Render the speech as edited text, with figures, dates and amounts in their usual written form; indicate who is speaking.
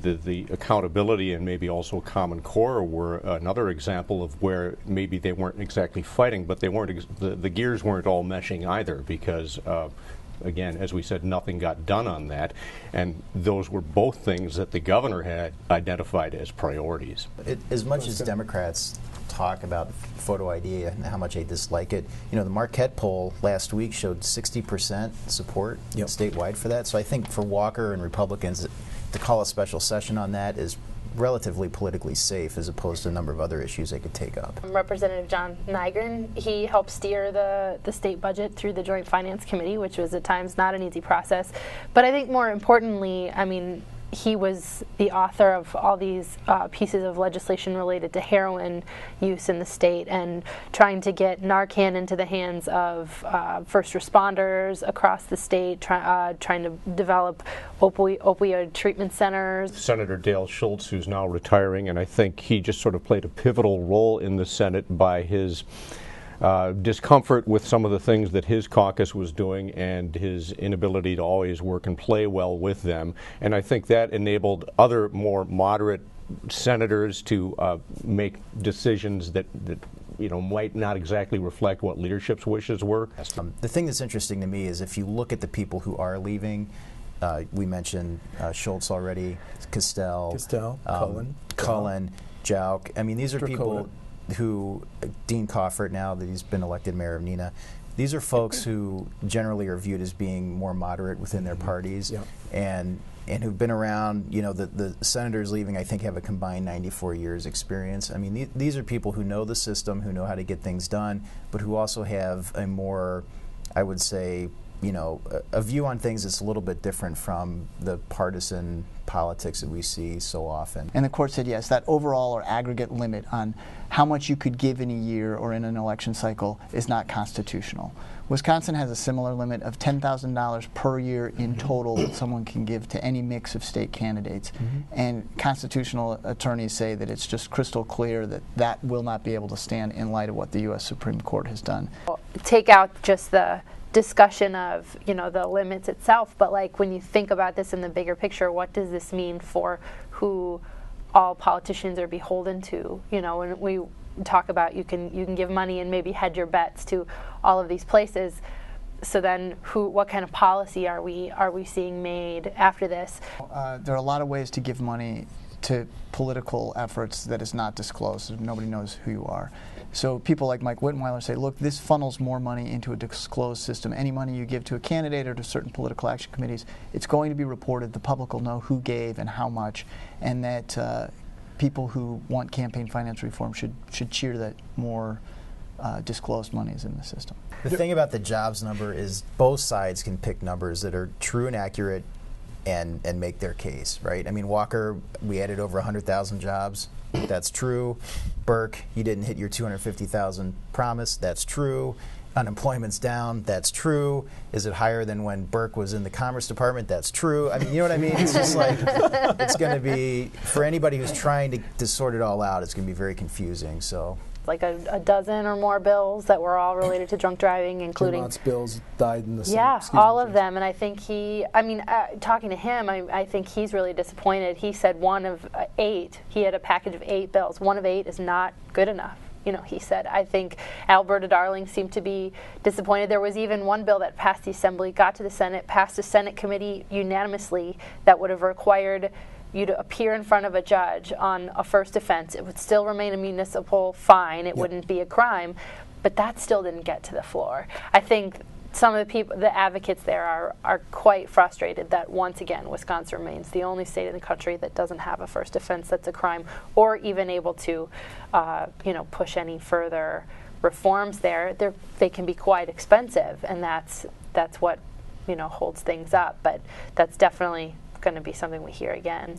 Speaker 1: the accountability and maybe also Common Core were another example of where maybe they weren't exactly fighting, but they weren't the gears weren't all meshing either, because again, as we said, nothing got done on that, and those were both things that the governor had identified as priorities.
Speaker 2: As much as Democrats talk about photo ID and how much they dislike it, you know, the Marquette poll last week showed 60% support statewide for that. So I think for Walker and Republicans to call a special session on that is relatively politically safe, as opposed to a number of other issues they could take up.
Speaker 3: Representative John Nygren, he helped steer the state budget through the Joint Finance Committee, which was at times not an easy process. But I think more importantly, I mean, he was the author of all these pieces of legislation related to heroin use in the state, and trying to get Narcan into the hands of first responders across the state, trying to develop opioid treatment centers.
Speaker 1: Senator Dale Schultz, who's now retiring, and I think he just sort of played a pivotal role in the Senate by his discomfort with some of the things that his caucus was doing and his inability to always work and play well with them. And I think that enabled other more moderate senators to make decisions that you know, might not exactly reflect what leadership's wishes were.
Speaker 2: The thing that's interesting to me is if you look at the people who are leaving, we mentioned Schultz already, Castell, Cullen, Jauch. I mean, these are people who, Dean Coffert, now that he's been elected mayor of Neenah, these are folks who generally are viewed as being more moderate within their parties, and who've been around. You know, the senators leaving, I think, have a combined 94 years experience. I mean, these are people who know the system, who know how to get things done, but who also have a more, I would say, you know, a view on things that's a little bit different from the partisan politics that we see so often.
Speaker 4: And the court said yes, that overall or aggregate limit on how much you could give in a year or in an election cycle is not constitutional. Wisconsin has a similar limit of $10,000 per year in total that someone can give to any mix of state candidates. And constitutional attorneys say that it's just crystal clear that that will not be able to stand in light of what the U.S. Supreme Court has done.
Speaker 3: Take out just the discussion of, you know, the limits itself, but like when you think about this in the bigger picture, what does this mean for who all politicians are beholden to? You know, when we talk about you can give money and maybe hedge your bets to all of these places. So then, what kind of policy are we seeing made after this?
Speaker 4: There are a lot of ways to give money to political efforts that is not disclosed. Nobody knows who you are. So people like Mike Wittenweiler say, look, this funnels more money into a disclosed system. Any money you give to a candidate or to certain political action committees, it's going to be reported. The public will know who gave and how much, and that people who want campaign finance reform should cheer that more disclosed money is in the system.
Speaker 2: The thing about the jobs number is both sides can pick numbers that are true and accurate and make their case, right? I mean, Walker, we added over 100,000 jobs. That's true. Burke, you didn't hit your 250,000 promise. That's true. Unemployment's down. That's true. Is it higher than when Burke was in the Commerce Department? That's true. I mean, you know what I mean? It's just like, it's going to be, for anybody who's trying to sort it all out, it's going to be very confusing. So,
Speaker 3: like a dozen or more bills that were all related to drunk driving, including
Speaker 5: Vermont's bills died in the same.
Speaker 3: Yeah, all of them. And I think talking to him, I think he's really disappointed. He said one of 8. He had a package of 8 bills. One of 8 is not good enough. You know, he said. I think Alberta Darling seemed to be disappointed. There was even one bill that passed the Assembly, got to the Senate, passed the Senate committee unanimously, that would have required you to appear in front of a judge on a first offense. It would still remain a municipal fine. It wouldn't be a crime, but that still didn't get to the floor. I think some of the people, the advocates there, are quite frustrated that once again Wisconsin remains the only state in the country that doesn't have a first offense that's a crime, or even able to, you know, push any further reforms there. They can be quite expensive, and that's what, you know, holds things up. But that's definitely going to be something we hear again.